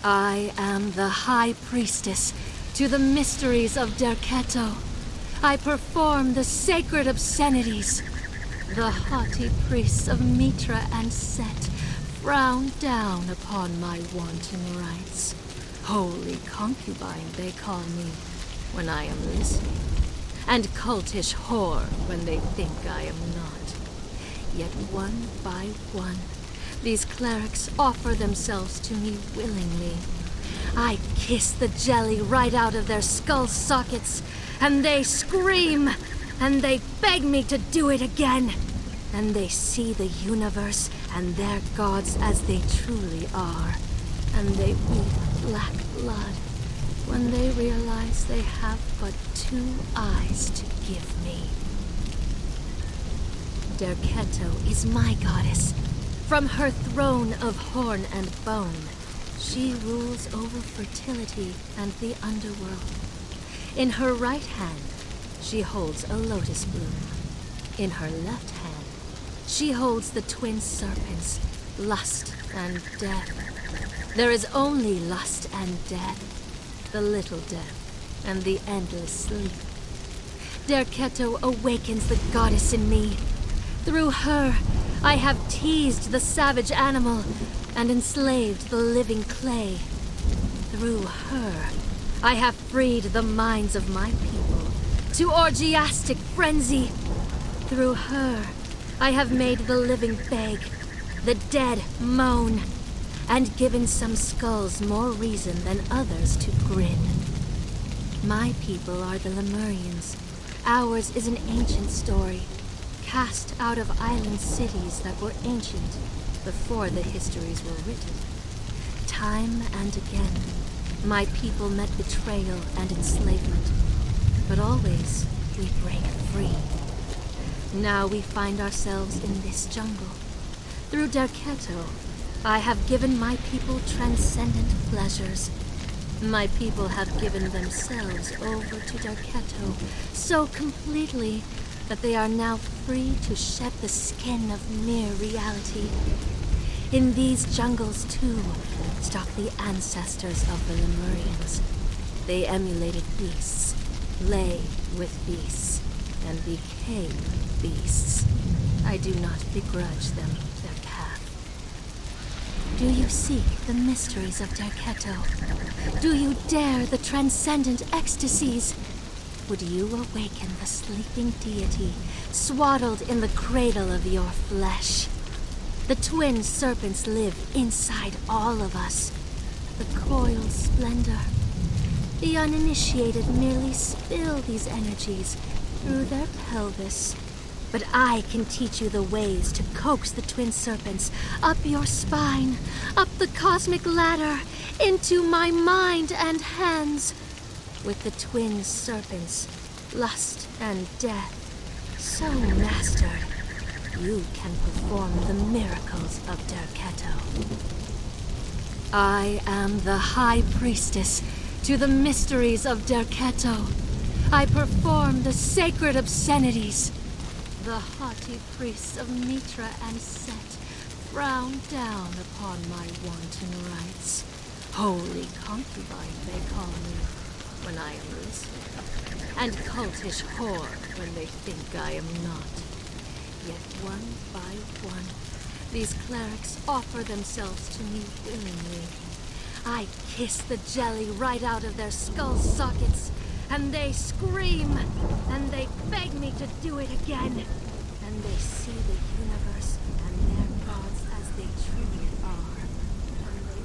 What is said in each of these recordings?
I am the High Priestess to the mysteries of Derketo. I perform the sacred obscenities. The haughty priests of Mitra and Set frown down upon my wanton rites. Holy concubine, they call me when I am listening, and cultish whore when they think I am not. Yet one by one, these clerics offer themselves to me willingly. I kiss the jelly right out of their skull sockets, and they scream, and they beg me to do it again. And they see the universe and their gods as they truly are, and they weep black blood when they realize they have but 2 eyes to give me. Derketo is my goddess. From her throne of horn and bone, she rules over fertility and the underworld. In her right hand, she holds a lotus bloom. In her left hand, she holds the twin serpents, lust and death. There is only lust and death, the little death, and the endless sleep. Derketo awakens the goddess in me. Through her, I have teased the savage animal and enslaved the living clay. Through her, I have freed the minds of my people to orgiastic frenzy. Through her, I have made the living beg, the dead moan, and given some skulls more reason than others to grin. My people are the Lemurians. Ours is an ancient story, cast out of island cities that were ancient before the histories were written. Time and again, my people met betrayal and enslavement, but always we break free. Now we find ourselves in this jungle. Through Derketo, I have given my people transcendent pleasures. My people have given themselves over to Derketo so completely that they are now free to shed the skin of mere reality. In these jungles, too, stalk the ancestors of the Lemurians. They emulated beasts, lay with beasts, and became beasts. I do not begrudge them their path. Do you seek the mysteries of Derketo? Do you dare the transcendent ecstasies? Would you awaken the sleeping deity, swaddled in the cradle of your flesh? The twin serpents live inside all of us. The coiled splendor. The uninitiated merely spill these energies through their pelvis. But I can teach you the ways to coax the twin serpents up your spine, up the cosmic ladder, into my mind and hands. With the twin serpents, lust and death, so mastered, you can perform the miracles of Derketo. I am the High Priestess to the mysteries of Derketo. I perform the sacred obscenities. The haughty priests of Mitra and Set frown down upon my wanton rites. Holy concubine, they call me when I am listening, and cultish whore when they think I am not. Yet one by one, these clerics offer themselves to me willingly. I kiss the jelly right out of their skull sockets, and they scream, and they beg me to do it again. And they see the universe and their gods as they truly are. And they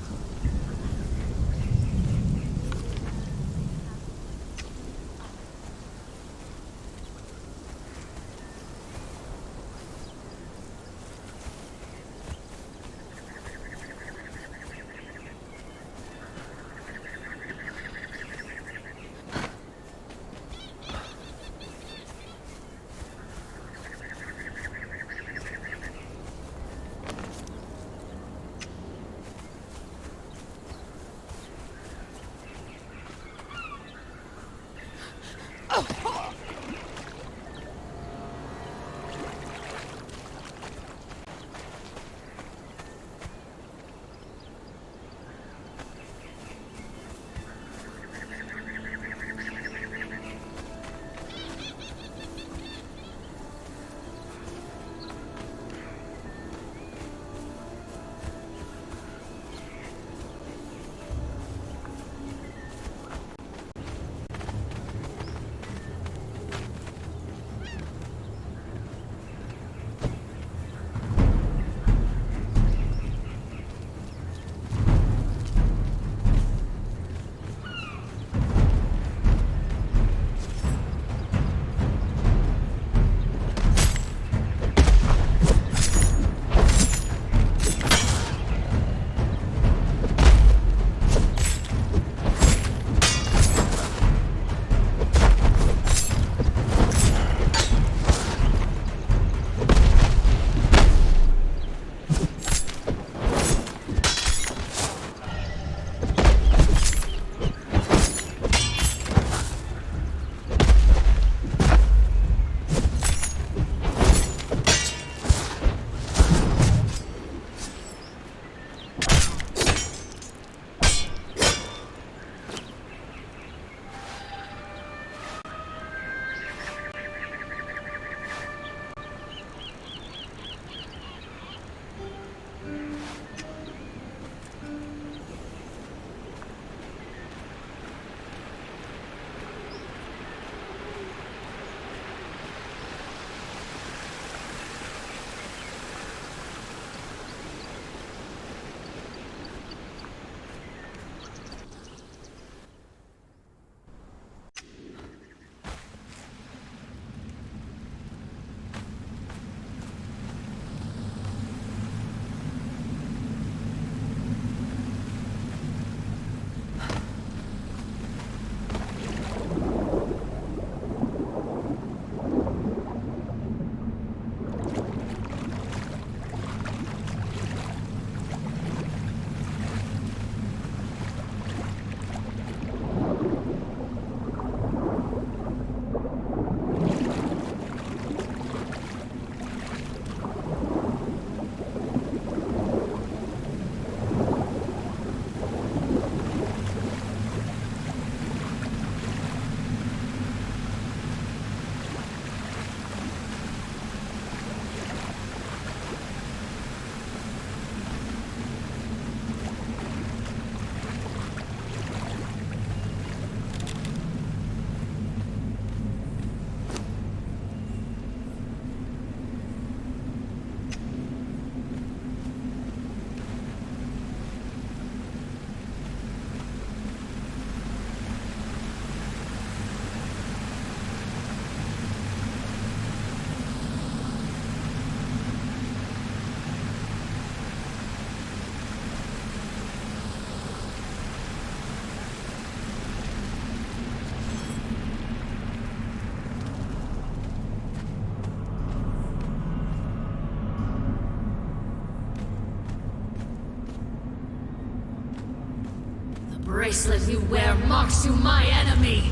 bracelet you wear marks you my enemy!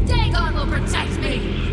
Dagon will protect me!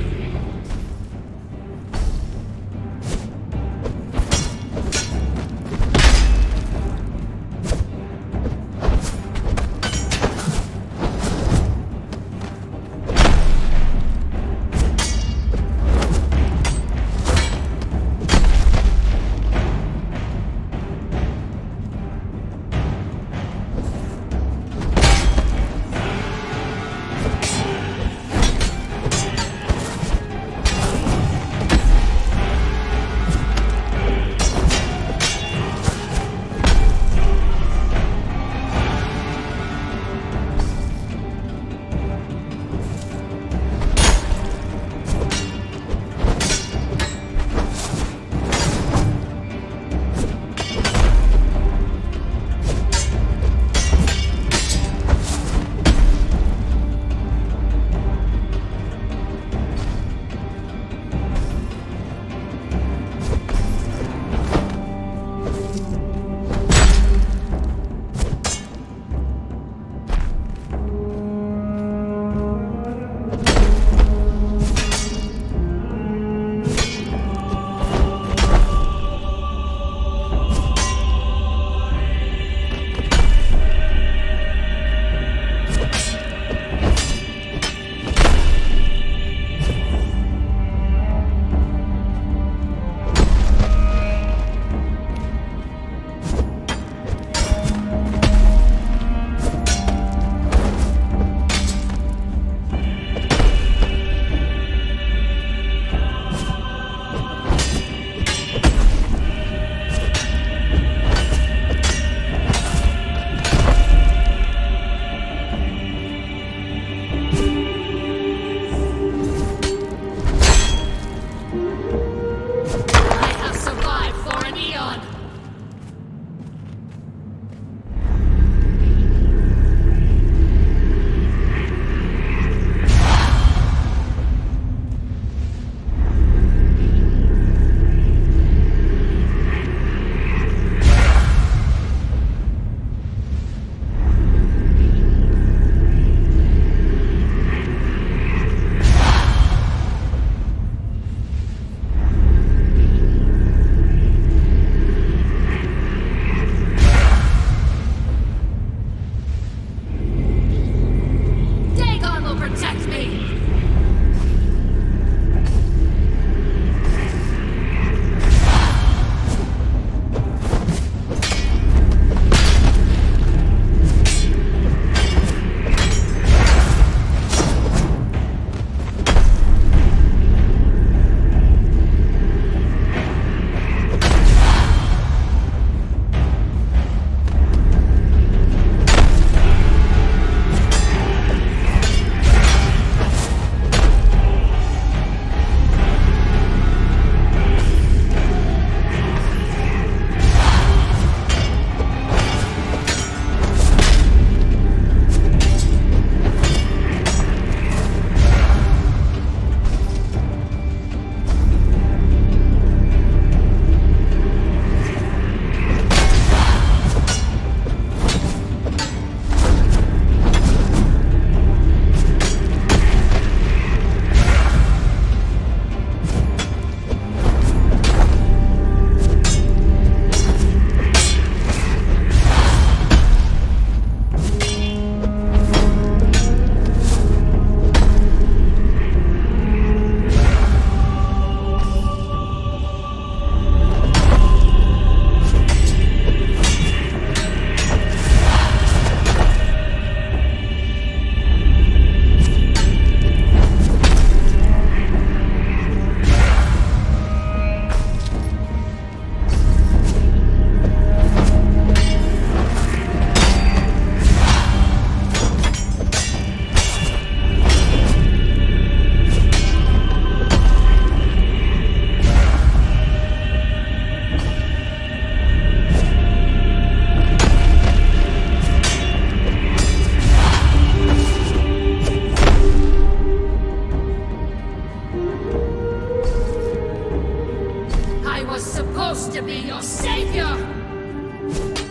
supposed to be your savior!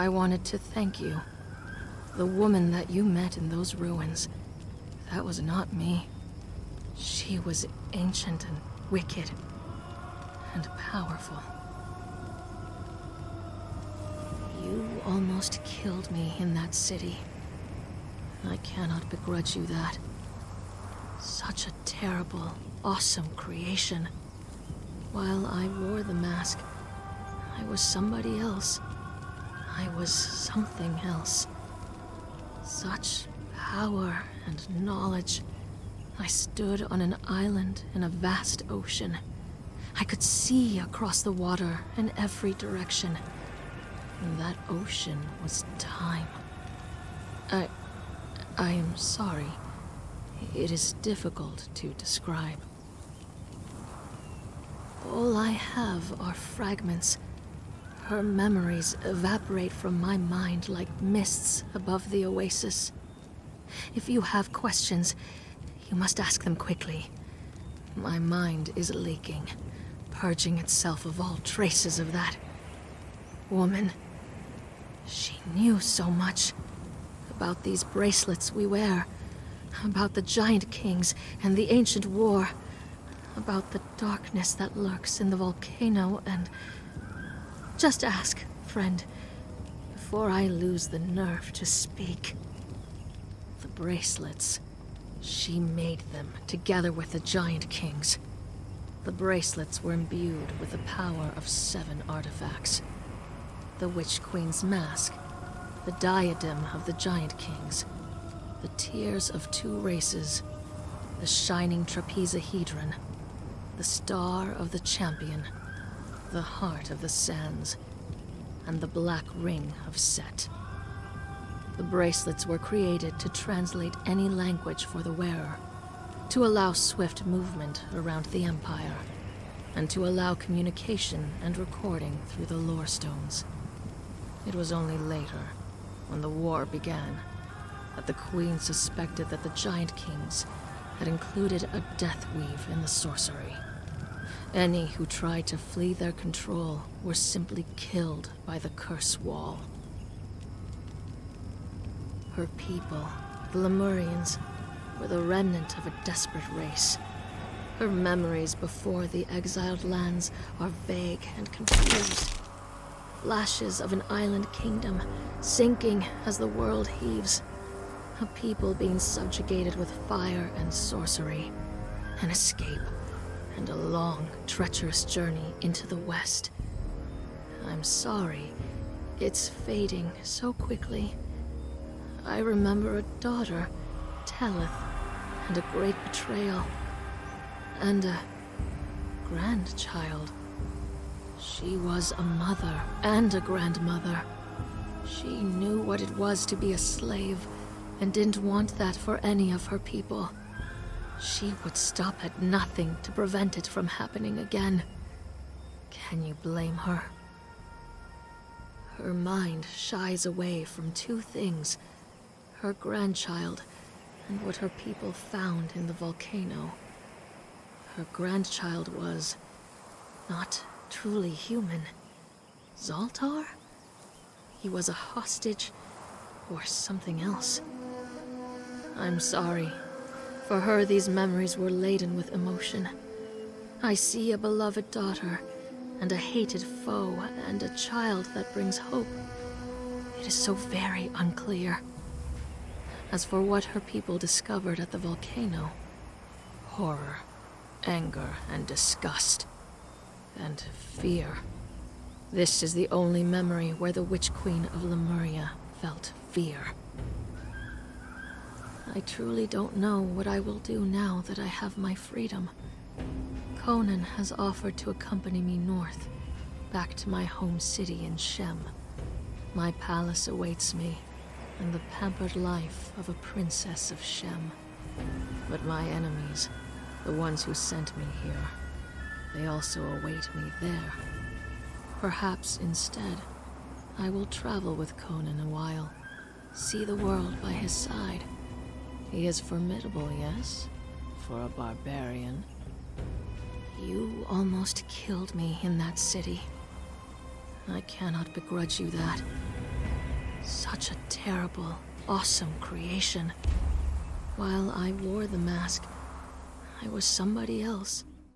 I wanted to thank you. The woman that you met in those ruins, that was not me. She was ancient and wicked and powerful. You almost killed me in that city. I cannot begrudge you that. Such a terrible, awesome creation. While I wore the mask, I was somebody else. I was something else. Such power and knowledge. I stood on an island in a vast ocean. I could see across the water in every direction. And that ocean was time. I am sorry. It is difficult to describe. All I have are fragments. Her memories evaporate from my mind like mists above the oasis. If you have questions, you must ask them quickly. My mind is leaking, purging itself of all traces of that woman. She knew so much about these bracelets we wear, about the giant kings and the ancient war, about the darkness that lurks in the volcano, and... Just ask, friend, before I lose the nerve to speak. The bracelets, she made them together with the giant kings. The bracelets were imbued with the power of 7 artifacts. The Witch Queen's mask, the diadem of the giant kings, the tears of 2 races, the shining trapezahedron, the star of the champion, the heart of the sands, and the black ring of Set. The bracelets were created to translate any language for the wearer, to allow swift movement around the Empire, and to allow communication and recording through the lore stones. It was only later, when the war began, that the Queen suspected that the Giant Kings had included a death weave in the sorcery. Any who tried to flee their control were simply killed by the curse wall. Her people, the Lemurians, were the remnant of a desperate race. Her memories before the Exiled Lands are vague and confused. Flashes of an island kingdom, sinking as the world heaves. A people being subjugated with fire and sorcery. An escape, and a long, treacherous journey into the West. I'm sorry, it's fading so quickly. I remember a daughter, Teleth, and a great betrayal. And a grandchild. She was a mother and a grandmother. She knew what it was to be a slave, and didn't want that for any of her people. She would stop at nothing to prevent it from happening again. Can you blame her? Her mind shies away from 2 things: her grandchild and what her people found in the volcano. Her grandchild was not truly human. Zoltar? He was a hostage or something else. I'm sorry. For her, these memories were laden with emotion. I see a beloved daughter, and a hated foe, and a child that brings hope. It is so very unclear. As for what her people discovered at the volcano, horror, anger, and disgust, and fear. This is the only memory where the Witch Queen of Lemuria felt fear. I truly don't know what I will do now that I have my freedom. Conan has offered to accompany me north, back to my home city in Shem. My palace awaits me, and the pampered life of a princess of Shem. But my enemies, the ones who sent me here, they also await me there. Perhaps instead, I will travel with Conan a while, see the world by his side. He is formidable, yes, for a barbarian. You almost killed me in that city. I cannot begrudge you that. Such a terrible, awesome creation. While I wore the mask, I was somebody else.